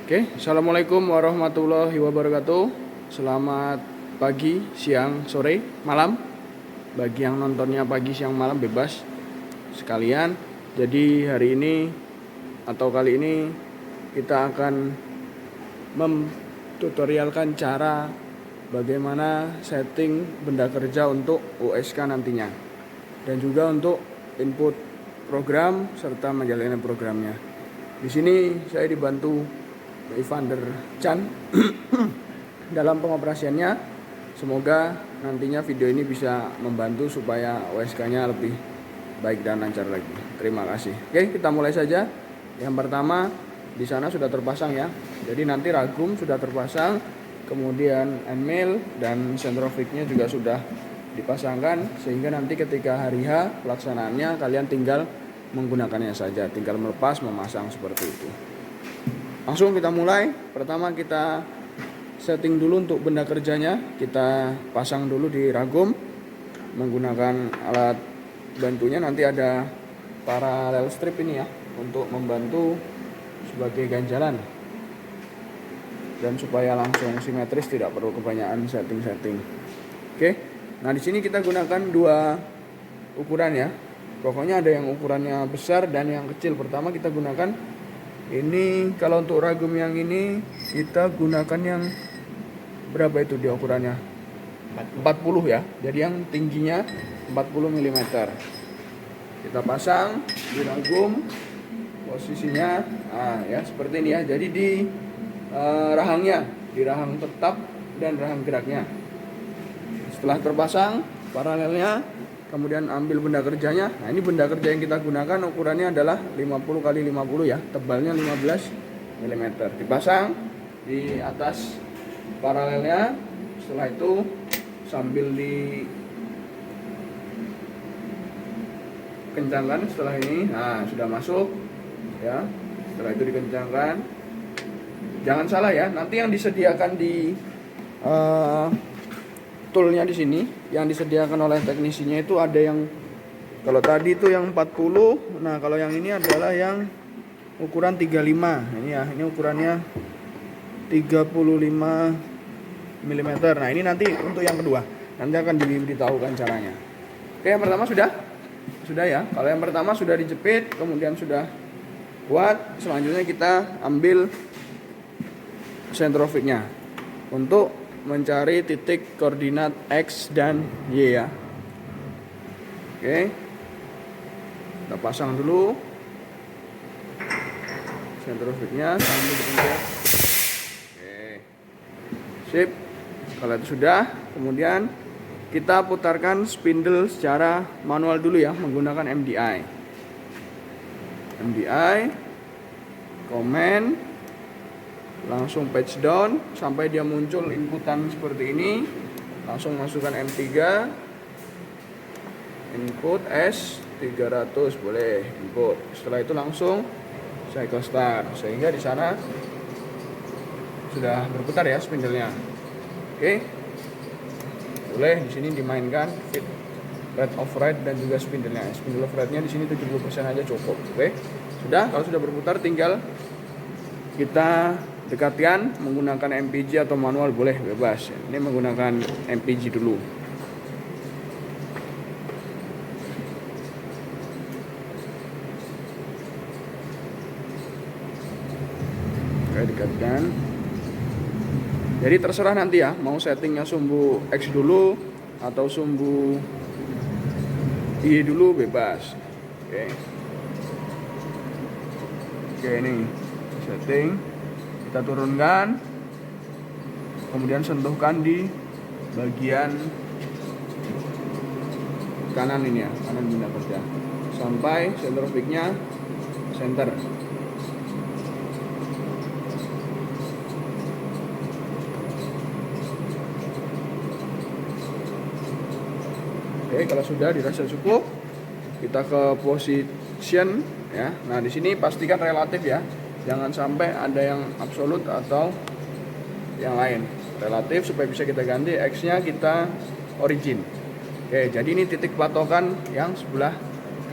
Oke, assalamualaikum warahmatullahi wabarakatuh. Selamat pagi, siang, sore, malam. Bagi yang nontonnya pagi, siang, malam bebas sekalian. Jadi hari ini atau kali ini kita akan memtutorialkan cara bagaimana setting benda kerja untuk USK nantinya, dan juga untuk input program serta menjalani programnya. Di sini saya dibantu Evander Chan dalam pengoperasiannya. Semoga nantinya video ini bisa membantu supaya OSK-nya lebih baik dan lancar lagi. Terima kasih. Oke, kita mulai saja. Yang pertama, di sana sudah terpasang ya. Jadi nanti ragum sudah terpasang, kemudian endmill dan centrofix-nya juga sudah dipasangkan, sehingga nanti ketika hari H pelaksanaannya kalian tinggal menggunakannya saja, tinggal melepas, memasang seperti itu. Langsung kita mulai. Pertama kita setting dulu untuk benda kerjanya. Kita pasang dulu di ragum menggunakan alat bantunya. Nanti ada paralel strip ini ya, untuk membantu sebagai ganjalan. Dan supaya langsung simetris, tidak perlu kebanyakan setting-setting. Oke. Nah, di sini kita gunakan dua ukuran ya. Pokoknya ada yang ukurannya besar dan yang kecil. Pertama kita gunakan ini. Kalau untuk ragum yang ini kita gunakan yang berapa itu dia ukurannya? 40 ya. Jadi yang tingginya 40 mm. Kita pasang di ragum, posisinya ya seperti ini ya. Jadi di rahangnya, di rahang tetap dan rahang geraknya. Setelah terpasang paralelnya, kemudian ambil benda kerjanya. Nah, ini benda kerja yang kita gunakan ukurannya adalah 50 x 50 ya, tebalnya 15 mm. Dipasang di atas paralelnya. Setelah itu sambil dikencangkan setelah ini. Nah, sudah masuk ya. Setelah itu dikencangkan. Jangan salah ya, nanti yang disediakan di toolnya di sini yang disediakan oleh teknisinya itu ada yang, kalau tadi itu yang 40, nah kalau yang ini adalah yang ukuran 35. Ini ya, ini ukurannya 35 mm. Nah, ini nanti untuk yang kedua, nanti akan diberitahukan caranya. Oke, yang pertama sudah ya. Kalau yang pertama sudah dijepit, kemudian sudah kuat, selanjutnya kita ambil centrofix-nya untuk mencari titik koordinat X dan Y ya. Oke, kita pasang dulu centrofix-nya sambil dipencet. Oke, sip. Kalau itu sudah, kemudian kita putarkan spindle secara manual dulu ya, menggunakan MDI, command, langsung page down sampai dia muncul inputan seperti ini. Langsung masukkan M3, input S300 boleh input. Setelah itu langsung cycle start, sehingga di sana sudah berputar ya spindle-nya. Oke, boleh di sini dimainkan fit rate of ride dan juga spindle-nya. Spindle of ride-nya di sini 70% aja cukup. Oke, sudah. Kalau sudah berputar, tinggal kita dekatkan menggunakan MPG atau manual boleh, bebas. Ini menggunakan MPG dulu. Oke, dekatkan. Jadi terserah nanti ya, mau settingnya sumbu X dulu atau sumbu Y dulu, bebas. Oke. Oke, ini setting. Kita turunkan, kemudian sentuhkan di bagian kanan ini ya, kanan benda kerja, sampai centrofix-nya center. Oke, kalau sudah dirasa cukup, kita ke position ya. Nah, di sini pastikan relatif ya. Jangan sampai ada yang absolut atau yang lain. Relatif supaya bisa kita ganti. X-nya kita origin. Oke, jadi ini titik patokan yang sebelah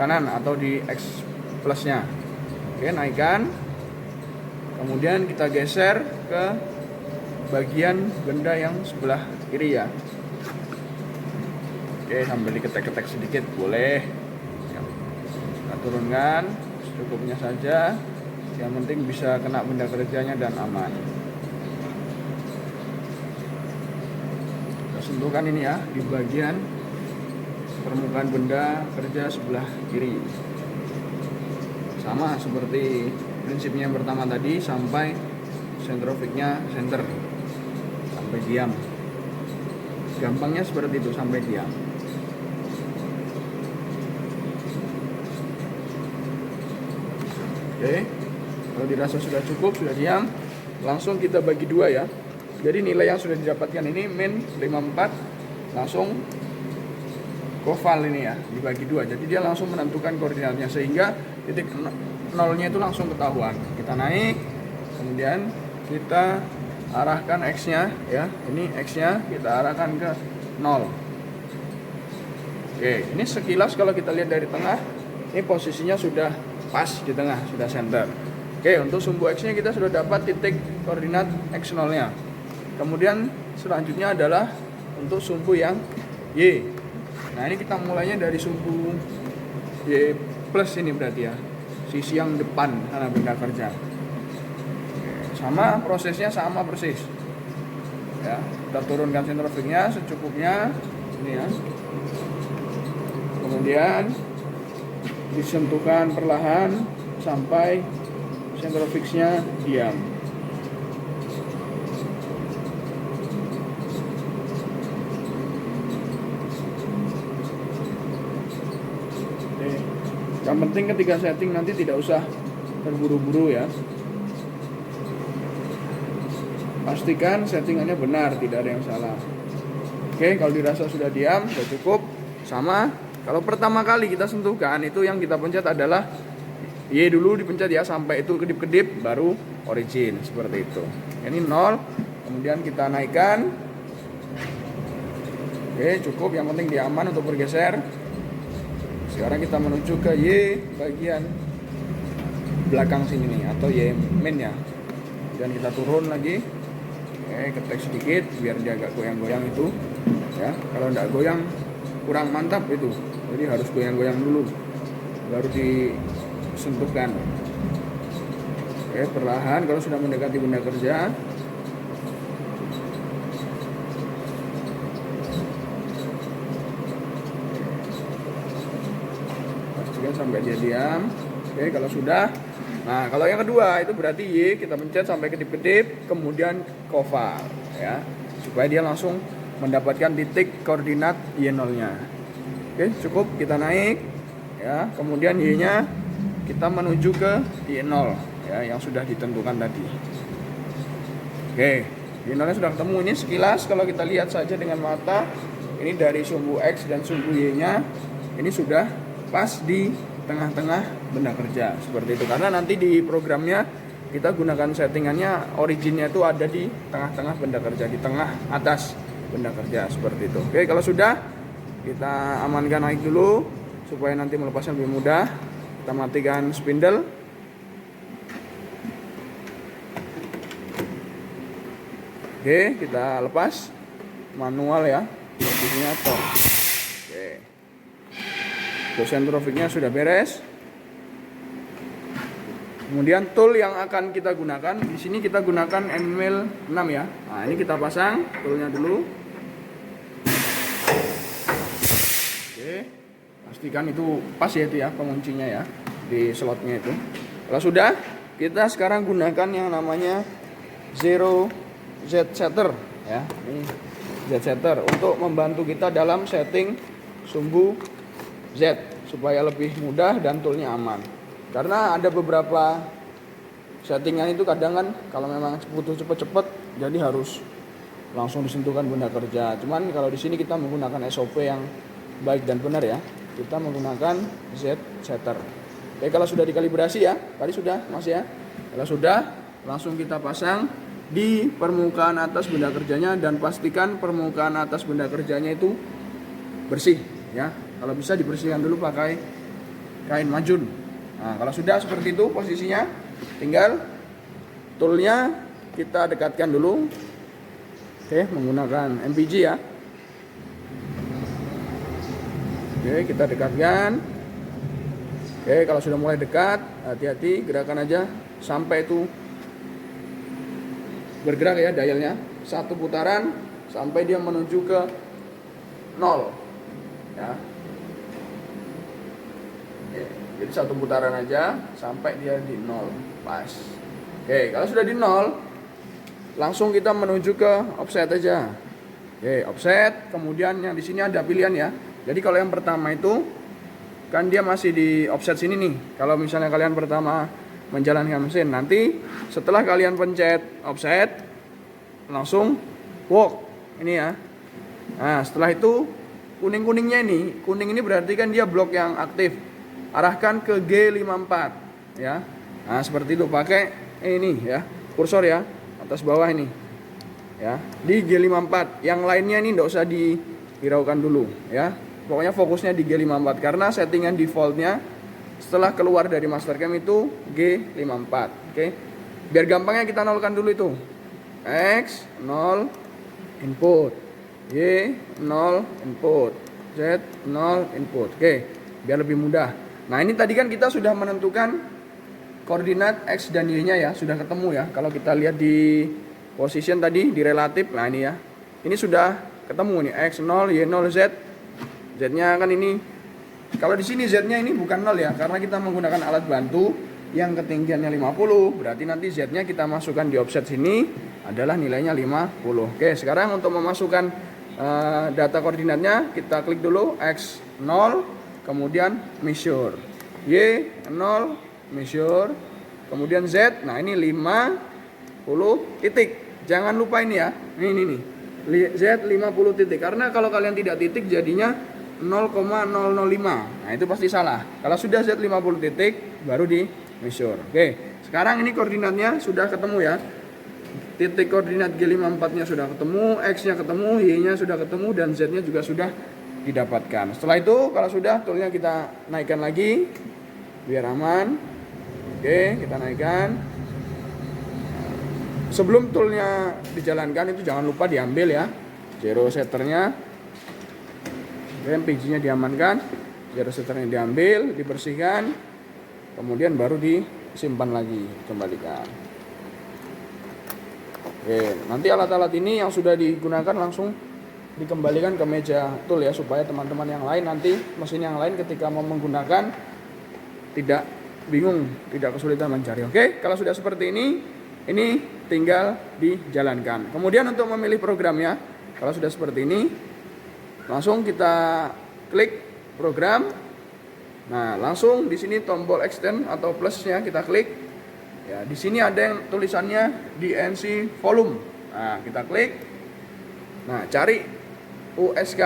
kanan atau di X plusnya. Oke, naikkan. Kemudian kita geser ke bagian benda yang sebelah kiri ya. Oke, sambil diketek-ketek sedikit boleh. Kita turunkan secukupnya saja. Yang penting bisa kena benda kerjanya dan aman. Kita sentuhkan ini ya di bagian permukaan benda kerja sebelah kiri. Sama seperti prinsipnya yang pertama tadi, sampai sentrofignya center, sampai diam. Gampangnya seperti itu, sampai diam. Oke, kalau dirasa sudah cukup, sudah diam, langsung kita bagi dua ya. Jadi nilai yang sudah didapatkan ini min 54 langsung koval ini ya, dibagi dua. Jadi dia langsung menentukan koordinatnya sehingga titik nolnya itu langsung ketahuan. Kita naik, kemudian kita arahkan X-nya ya. Ini X-nya kita arahkan ke 0. Oke, ini sekilas kalau kita lihat dari tengah, ini posisinya sudah pas di tengah, sudah center. Oke, untuk sumbu X-nya kita sudah dapat titik koordinat X0-nya. Kemudian selanjutnya adalah untuk sumbu yang Y. Nah, ini kita mulainya dari sumbu Y plus ini berarti ya, sisi yang depan karena benda kerja. Sama prosesnya, sama persis ya. Kita turunkan sentrofignya secukupnya ini ya. Kemudian disentuhkan perlahan sampai sentrofignya diam. Yang penting ketika setting nanti tidak usah terburu-buru ya. Pastikan settingannya benar, tidak ada yang salah. Oke, kalau dirasa sudah diam, sudah cukup. Sama, kalau pertama kali kita sentuhkan, itu yang kita pencet adalah Y dulu dipencet ya, sampai itu kedip-kedip, baru origin, seperti itu. Ini 0, kemudian kita naikkan. Oke, cukup, yang penting dia aman untuk bergeser. Sekarang kita menuju ke Y bagian belakang sini nih, atau Y min ya. Dan kita turun lagi. Oke, ketek sedikit biar dia agak goyang-goyang itu ya. Kalau enggak goyang kurang mantap itu. Jadi harus goyang-goyang dulu baru disentuhkan. Oke, perlahan kalau sudah mendekati benda kerja. Pastikan sampai dia diam. Oke, kalau sudah. Nah, kalau yang kedua itu berarti Y kita pencet sampai kedip-kedip, kemudian koval ya, supaya dia langsung mendapatkan titik koordinat Y0-nya. Oke, cukup, kita naik ya, kemudian Y-nya kita menuju ke Y0 ya, yang sudah ditentukan tadi. Oke, Y0-nya sudah ketemu. Ini sekilas kalau kita lihat saja dengan mata, ini dari sumbu X dan sumbu Y-nya ini sudah pas di tengah-tengah benda kerja seperti itu, karena nanti di programnya kita gunakan settingannya originnya itu ada di tengah-tengah benda kerja, di tengah atas benda kerja seperti itu. Oke, kalau sudah kita amankan naik dulu supaya nanti melepasnya lebih mudah. Kita matikan spindle. Oke, kita lepas manual ya, posisinya top. Oke, untuk sentrofignya sudah beres. Kemudian tool yang akan kita gunakan, di sini kita gunakan Endmill 6 ya. Nah, ini kita pasang toolnya dulu. Oke, pastikan itu pas ya, itu ya penguncinya ya, di slotnya itu. Kalau sudah, kita sekarang gunakan yang namanya Zero Z Setter ya. Ini Z Setter untuk membantu kita dalam setting sumbu Z supaya lebih mudah dan toolnya aman. Karena ada beberapa settingan itu kadang kan kalau memang butuh cepet-cepet jadi harus langsung disentuhkan benda kerja. Cuman kalau di sini kita menggunakan SOP yang baik dan benar ya. Kita menggunakan Z Setter. Oke, kalau sudah dikalibrasi ya, tadi sudah Mas ya. Kalau sudah, langsung kita pasang di permukaan atas benda kerjanya dan pastikan permukaan atas benda kerjanya itu bersih ya. Kalau bisa dibersihkan dulu pakai kain majun. Nah, kalau sudah seperti itu posisinya, tinggal toolnya kita dekatkan dulu. Oke, menggunakan MPG ya. Oke, kita dekatkan. Oke, kalau sudah mulai dekat, hati-hati, gerakan aja sampai itu bergerak ya dialnya. 1 putaran sampai dia menuju ke 0 ya. Oke, jadi 1 putaran aja sampai dia di 0 pas. Oke, kalau sudah di 0 langsung kita menuju ke offset aja. Oke, offset, kemudian yang di sini ada pilihan ya. Jadi kalau yang pertama itu kan dia masih di offset sini nih. Kalau misalnya kalian pertama menjalankan mesin, nanti setelah kalian pencet offset langsung walk ini ya. Nah, setelah itu kuning-kuningnya ini, kuning ini berarti kan dia blok yang aktif. Arahkan ke G54 ya. Nah, seperti itu, pakai ini ya, kursor ya, atas bawah ini. Ya, di G54. Yang lainnya ini enggak usah dihiraukan dulu ya. Pokoknya fokusnya di G54 karena settingan defaultnya setelah keluar dari Mastercam itu G54. Oke. Biar gampangnya kita nolkan dulu itu. X 0 input, Y 0 input, Z 0 input. Oke, biar lebih mudah. Nah, ini tadi kan kita sudah menentukan koordinat X dan Y-nya ya, sudah ketemu ya. Kalau kita lihat di position tadi di relatif, nah ini ya. Ini sudah ketemu nih, X 0, Y 0, Z. Z-nya kan ini, kalau di sini Z-nya ini bukan 0 ya, karena kita menggunakan alat bantu yang ketinggiannya 50, berarti nanti Z-nya kita masukkan di offset sini adalah nilainya 50. Oke, sekarang untuk memasukkan data koordinatnya kita klik dulu X 0, kemudian measure, Y 0 measure, kemudian Z. Nah, ini 50 titik. Jangan lupa ini ya. Ini nih. Z 50 titik. Karena kalau kalian tidak titik jadinya 0,005. Nah, itu pasti salah. Kalau sudah Z 50 titik baru di measure. Oke. Sekarang ini koordinatnya sudah ketemu ya. Titik koordinat G54-nya sudah ketemu, X-nya ketemu, Y-nya sudah ketemu, dan Z-nya juga sudah didapatkan. Setelah itu, kalau sudah, toolnya kita naikkan lagi, biar aman. Oke, kita naikkan. Sebelum toolnya dijalankan, itu jangan lupa diambil ya, zero setternya. MPG-nya diamankan, zero setternya diambil, dibersihkan, kemudian baru disimpan lagi, kembalikan. Oke, nanti alat-alat ini yang sudah digunakan langsung dikembalikan ke meja tool ya, supaya teman-teman yang lain nanti mesin yang lain ketika mau menggunakan tidak bingung, tidak kesulitan mencari. Oke, kalau sudah seperti ini tinggal dijalankan. Kemudian untuk memilih programnya, kalau sudah seperti ini, langsung kita klik program. Nah, langsung di sini tombol extend atau plusnya kita klik. Ya, di sini ada yang tulisannya DNC volume. Nah, kita klik. Nah, cari USK.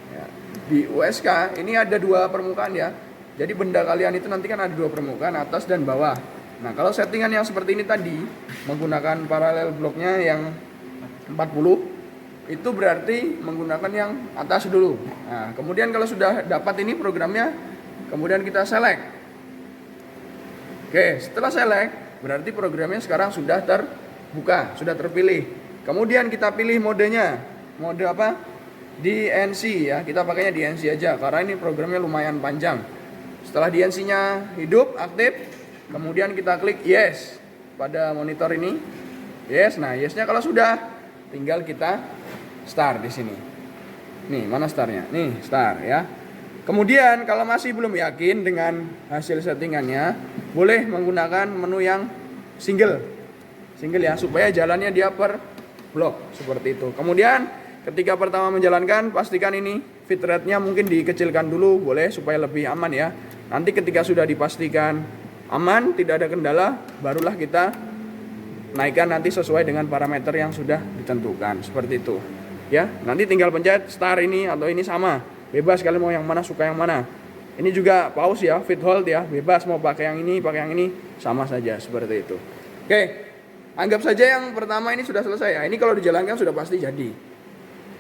Ya, di USK ini ada 2 permukaan ya. Jadi benda kalian itu nanti kan ada 2 permukaan, atas dan bawah. Nah, kalau settingan yang seperti ini tadi menggunakan paralel bloknya yang 40, itu berarti menggunakan yang atas dulu. Nah, kemudian kalau sudah dapat ini programnya, kemudian kita select. Oke, setelah select, berarti programnya sekarang sudah terbuka, sudah terpilih. Kemudian kita pilih modenya. Mode apa? DNC ya, kita pakainya DNC aja, karena ini programnya lumayan panjang. Setelah DNC-nya hidup, aktif, kemudian kita klik yes pada monitor ini. Yes, nah yes-nya kalau sudah, tinggal kita start di sini. Nih, mana startnya? Nih, start ya. Kemudian kalau masih belum yakin dengan hasil settingannya, boleh menggunakan menu yang single ya, supaya jalannya dia per blok seperti itu. Kemudian ketika pertama menjalankan, pastikan ini fit rate-nya mungkin dikecilkan dulu, boleh, supaya lebih aman ya. Nanti ketika sudah dipastikan aman, tidak ada kendala, barulah kita naikkan nanti sesuai dengan parameter yang sudah ditentukan seperti itu ya. Nanti tinggal pencet start ini atau ini, sama. Bebas kalian mau yang mana, suka yang mana. Ini juga pause ya, fit hold ya, bebas mau pakai yang ini, sama saja seperti itu. Oke, anggap saja yang pertama ini sudah selesai ya. Ini kalau dijalankan sudah pasti jadi.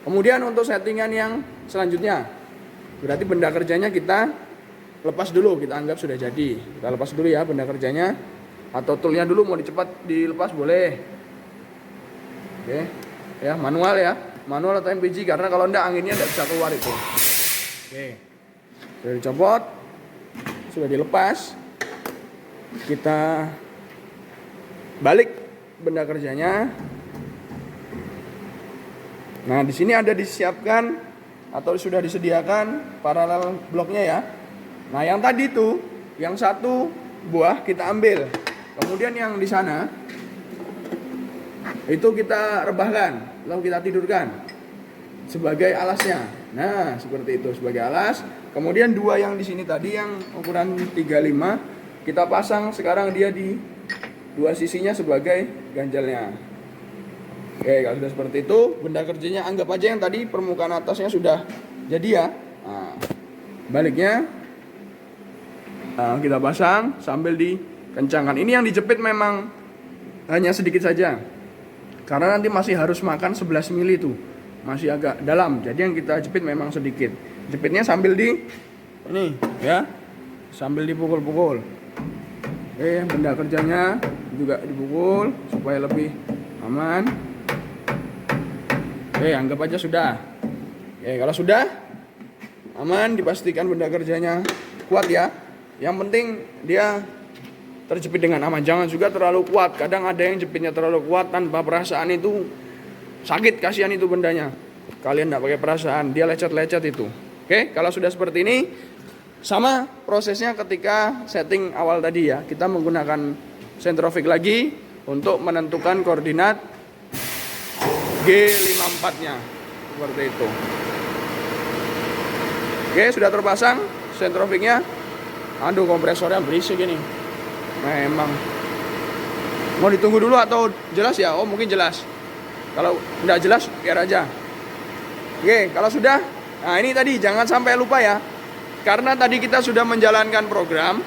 Kemudian untuk settingan yang selanjutnya, berarti benda kerjanya kita lepas dulu, kita anggap sudah jadi. Kita lepas dulu ya benda kerjanya. atau toolnya dulu mau dilepas boleh. Oke, ya manual atau MPG, karena kalau enggak anginnya enggak bisa keluar itu. Oke, sudah dicopot, sudah dilepas, kita balik benda kerjanya. Nah, di sini ada disiapkan atau sudah disediakan paralel bloknya ya. Nah, yang tadi tuh, yang satu buah kita ambil. Kemudian yang di sana itu kita rebahkan, lalu kita tidurkan sebagai alasnya. Nah, seperti itu sebagai alas. Kemudian dua yang di sini tadi yang ukuran 35 kita pasang sekarang dia di dua sisinya sebagai ganjalnya. Oke, kalau sudah seperti itu, benda kerjanya anggap aja yang tadi permukaan atasnya sudah jadi ya. Nah, baliknya kita pasang sambil dikencangkan. Ini yang dijepit memang hanya sedikit saja, karena nanti masih harus makan 11 mili tuh, masih agak dalam. Jadi yang kita jepit memang sedikit. Jepitnya sambil ini ya, sambil dipukul-pukul. Oke, benda kerjanya juga dipukul supaya lebih aman. Oke, anggap aja sudah. Oke, kalau sudah aman, dipastikan benda kerjanya kuat ya. Yang penting dia terjepit dengan aman, jangan juga terlalu kuat. Kadang ada yang jepitnya terlalu kuat tanpa perasaan, itu sakit, kasihan itu bendanya. Kalian tidak pakai perasaan, dia lecet-lecet itu. Oke, kalau sudah seperti ini, sama prosesnya ketika setting awal tadi ya. Kita menggunakan sentrofik lagi untuk menentukan koordinat G54-nya seperti itu. Oke, sudah terpasang sentrofiknya. Aduh, kompresornya berisik ini. Memang. Mau ditunggu dulu atau jelas ya? Oh, mungkin jelas. Kalau tidak jelas, biar aja. Oke, kalau sudah, nah ini tadi jangan sampai lupa ya. Karena tadi kita sudah menjalankan program,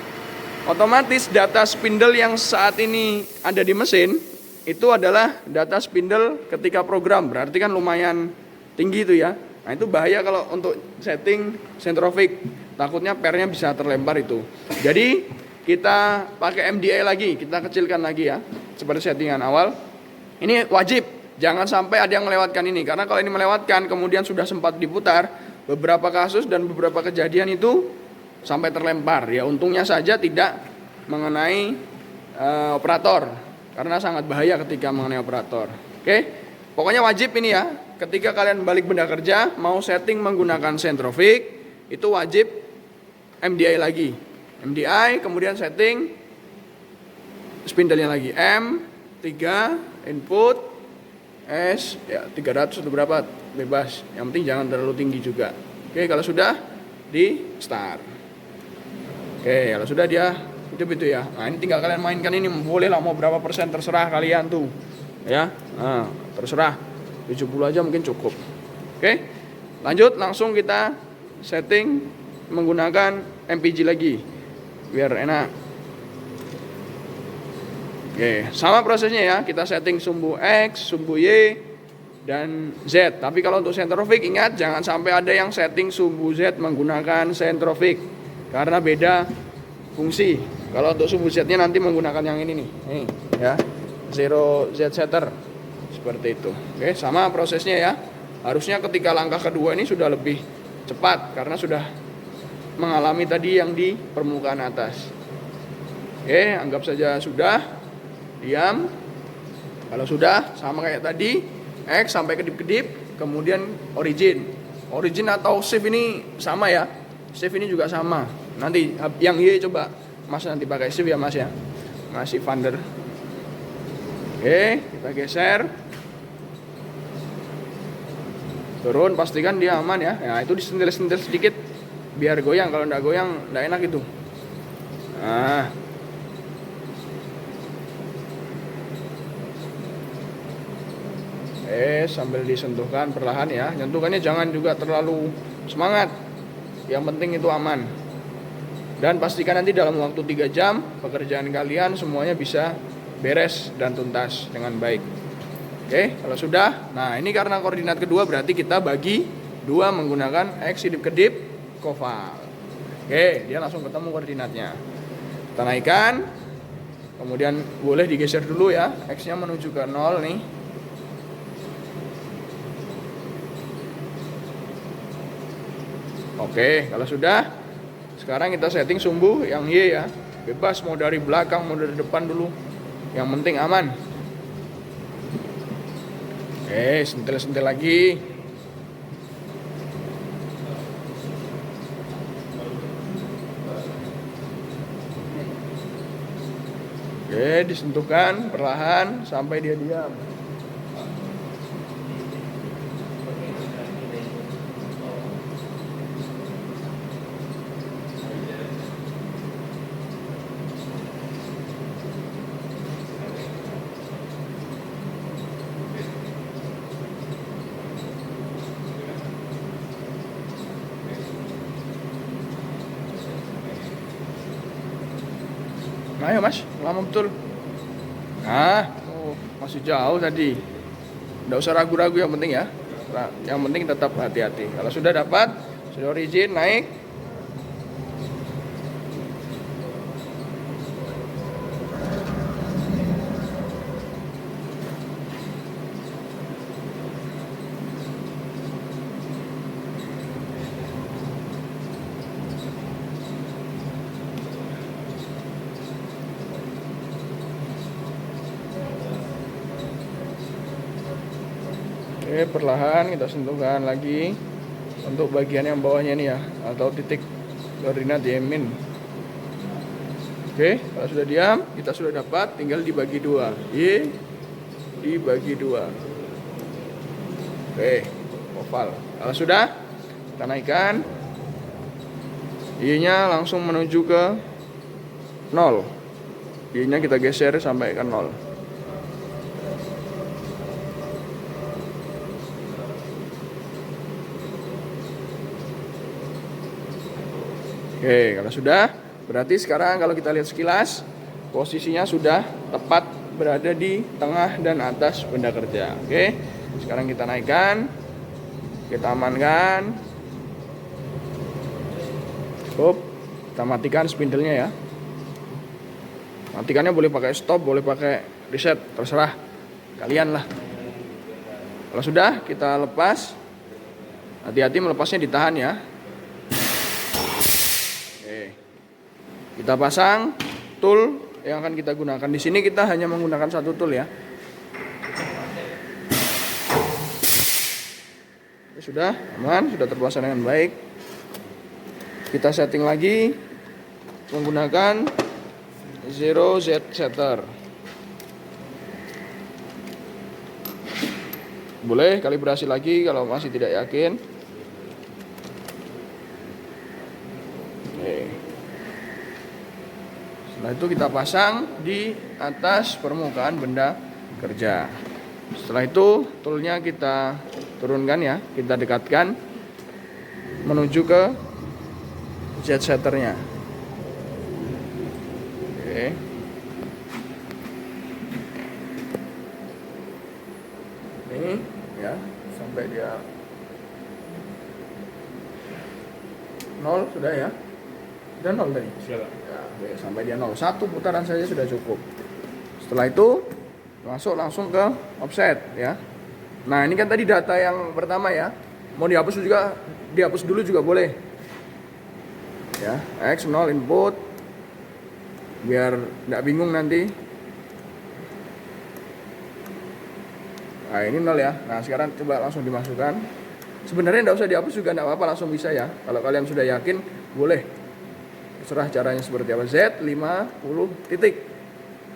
otomatis data spindle yang saat ini ada di mesin itu adalah data spindle ketika program, berarti kan lumayan tinggi itu ya. Nah, itu bahaya kalau untuk setting sentrofik, takutnya pernya bisa terlempar itu. Jadi kita pakai MDI lagi, kita kecilkan lagi ya, seperti settingan awal. Ini wajib, jangan sampai ada yang melewatkan ini, karena kalau ini melewatkan kemudian sudah sempat diputar, beberapa kasus dan beberapa kejadian itu sampai terlempar ya. Untungnya saja tidak mengenai operator, karena sangat bahaya ketika mengenai operator. Oke, pokoknya wajib ini ya. Ketika kalian balik benda kerja, mau setting menggunakan sentrofik, itu wajib MDI lagi. MDI, kemudian setting spindle-nya lagi. M3, input, S, ya 300 atau berapa, bebas. Yang penting jangan terlalu tinggi juga. Oke, kalau sudah, di start. Oke, kalau sudah dia hidup itu ya. Nah, ini tinggal kalian mainkan ini, boleh lah mau berapa persen terserah kalian tuh. Ya. Nah, terserah. 70 aja mungkin cukup. Oke. Lanjut, langsung kita setting menggunakan MPG lagi biar enak. Oke, sama prosesnya ya. Kita setting sumbu X, sumbu Y dan Z. Tapi kalau untuk sentrofik ingat jangan sampai ada yang setting sumbu Z menggunakan sentrofik karena beda fungsi. Kalau untuk sumbu Z-nya nanti menggunakan yang ini nih. Nih, ya. Zero Z setter. Seperti itu. Oke, sama prosesnya ya. Harusnya ketika langkah kedua ini sudah lebih cepat karena sudah mengalami tadi yang di permukaan atas. Oke, anggap saja sudah. Diam. Kalau sudah sama kayak tadi, X sampai kedip-kedip, kemudian origin. Origin atau shift ini sama ya. Shift ini juga sama. Nanti yang Y coba Mas nanti pakai shift ya Mas ya. Masih Vander. Oke, kita geser. Turun, pastikan dia aman ya. Nah, itu disentil-sentil sedikit biar goyang. Kalau enggak goyang enggak enak itu. Nah. Sambil disentuhkan perlahan ya. Nyentuhkannya jangan juga terlalu semangat. Yang penting itu aman. Dan pastikan nanti dalam waktu 3 jam pekerjaan kalian semuanya bisa beres dan tuntas dengan baik. Oke, kalau sudah, nah ini karena koordinat kedua berarti kita bagi 2 menggunakan X kedip-kedip koval. Oke, dia langsung ketemu koordinatnya. Kita naikkan. Kemudian boleh digeser dulu ya, X-nya menuju ke 0 nih. Oke, kalau sudah, sekarang kita setting sumbu yang Y ya. Bebas mau dari belakang, mau dari depan dulu. Yang penting aman. Oke, sentil-sentil lagi. Oke, disentuhkan perlahan sampai dia diam. Ayo mas, lama betul. Nah, masih jauh tadi. Nggak usah ragu-ragu, yang penting ya. Yang penting tetap hati-hati. Kalau sudah dapat, sudah origin, naik. Oke, perlahan kita sentuhkan lagi untuk bagian yang bawahnya ini ya, atau titik koordinat diamin. Oke, kalau sudah diam, kita sudah dapat, tinggal dibagi dua. Y dibagi dua. Oke, oval. Kalau sudah, kita naikkan. Y-nya langsung menuju ke 0. Y-nya kita geser sampai ke 0. Oke, kalau sudah, berarti sekarang kalau kita lihat sekilas, posisinya sudah tepat berada di tengah dan atas benda kerja. Oke, sekarang kita naikkan, kita amankan. Kita matikan spindle-nya ya. Matikannya boleh pakai stop, boleh pakai reset, terserah kalian lah. Kalau sudah, kita lepas. Hati-hati melepasnya, ditahan ya. Kita pasang tool yang akan kita gunakan. Di sini kita hanya menggunakan satu tool ya. Sudah aman, sudah terpasang dengan baik. Kita setting lagi menggunakan Zero Z Setter. Boleh kalibrasi lagi kalau masih tidak yakin. Setelah itu kita pasang di atas permukaan benda kerja. Setelah itu toolnya kita turunkan ya, kita dekatkan menuju ke Z setternya. Oke. Ini ya, sampai dia 0 sudah ya. Sudah 0 tadi. Sudah. Ya, oke, sampai dia 0. Satu putaran saja sudah cukup. Setelah itu masuk langsung ke offset ya. Nah, ini kan tadi data yang pertama ya. Mau dihapus juga, dihapus dulu juga boleh. Ya, X 0 input. Biar enggak bingung nanti. Nah, ini 0 ya. Nah, sekarang coba langsung dimasukkan. Sebenarnya enggak usah dihapus juga enggak apa-apa, langsung bisa ya. Kalau kalian sudah yakin, boleh. Terserah caranya seperti apa. Z 50 titik.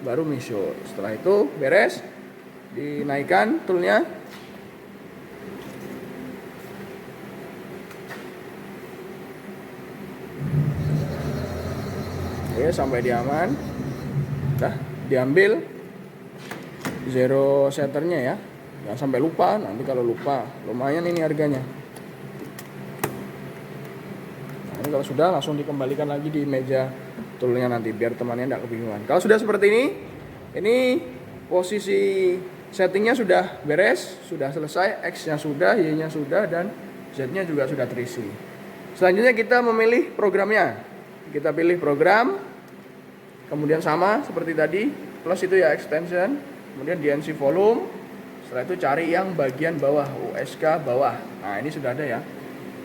Baru measure. Setelah itu beres, dinaikkan toolnya. Oke, sampai di aman. Udah diambil zero setternya ya. Jangan sampai lupa, nanti kalau lupa lumayan ini harganya. Nah, ini kalau sudah langsung dikembalikan lagi di meja toolnya nanti biar temannya tidak kebingungan. Kalau sudah seperti ini posisi settingnya sudah beres, sudah selesai, X-nya sudah, Y-nya sudah, dan Z-nya juga sudah terisi. Selanjutnya kita memilih programnya. Kita pilih program. kemudian sama seperti tadi, plus itu ya extension, kemudian DNC volume, setelah itu cari yang bagian bawah, USK bawah. Nah ini sudah ada ya,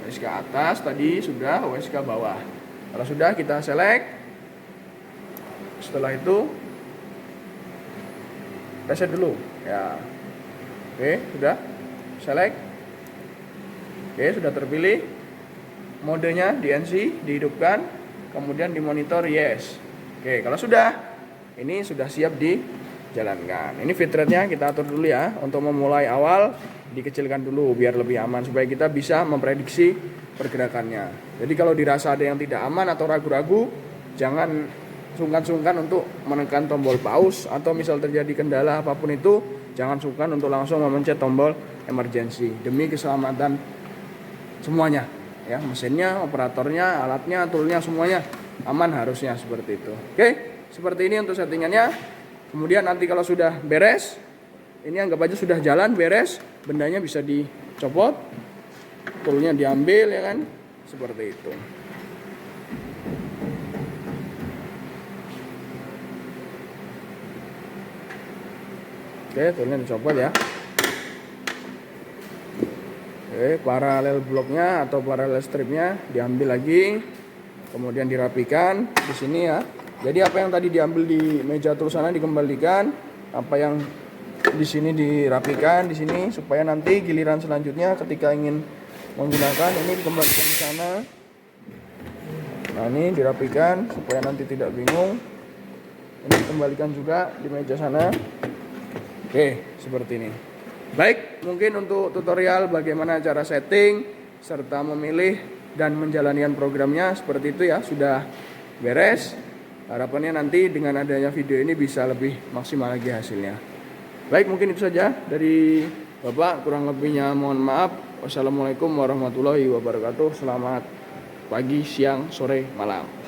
USK atas tadi sudah, USK bawah. Kalau sudah kita select, setelah itu reset dulu ya. Oke, sudah select. Oke, sudah terpilih. Modenya DNC dihidupkan, kemudian di monitor yes. Oke, kalau sudah, ini sudah siap dijalankan. Ini bitrate-nya kita atur dulu ya. Untuk memulai awal dikecilkan dulu biar lebih aman supaya kita bisa memprediksi pergerakannya. Jadi kalau dirasa ada yang tidak aman atau ragu-ragu, jangan sungkan-sungkan untuk menekan tombol pause, atau misal terjadi kendala apapun itu, jangan sungkan untuk langsung memencet tombol emergency demi keselamatan semuanya ya, mesinnya, operatornya, alatnya, toolnya, semuanya aman harusnya seperti itu. Oke, seperti ini untuk settingannya. Kemudian nanti kalau sudah beres, ini anggap aja sudah jalan beres, bendanya bisa dicopot, toolnya diambil ya kan, seperti itu. Oke, toolnya dicopot ya. Oke, paralel bloknya atau paralel stripnya diambil lagi, kemudian dirapikan di sini ya. Jadi apa yang tadi diambil di meja tool sana dikembalikan, apa yang di sini dirapikan di sini, supaya nanti giliran selanjutnya ketika ingin menggunakan ini dikembalikan di sana. Nah ini dirapikan supaya nanti tidak bingung. Ini dikembalikan juga di meja sana. Oke, seperti ini. Baik, mungkin untuk tutorial bagaimana cara setting serta memilih dan menjalankan programnya seperti itu ya, sudah beres. Harapannya nanti dengan adanya video ini bisa lebih maksimal lagi hasilnya. Baik, mungkin itu saja dari Bapak, kurang lebihnya mohon maaf. Wassalamualaikum warahmatullahi wabarakatuh. Selamat pagi, siang, sore, malam.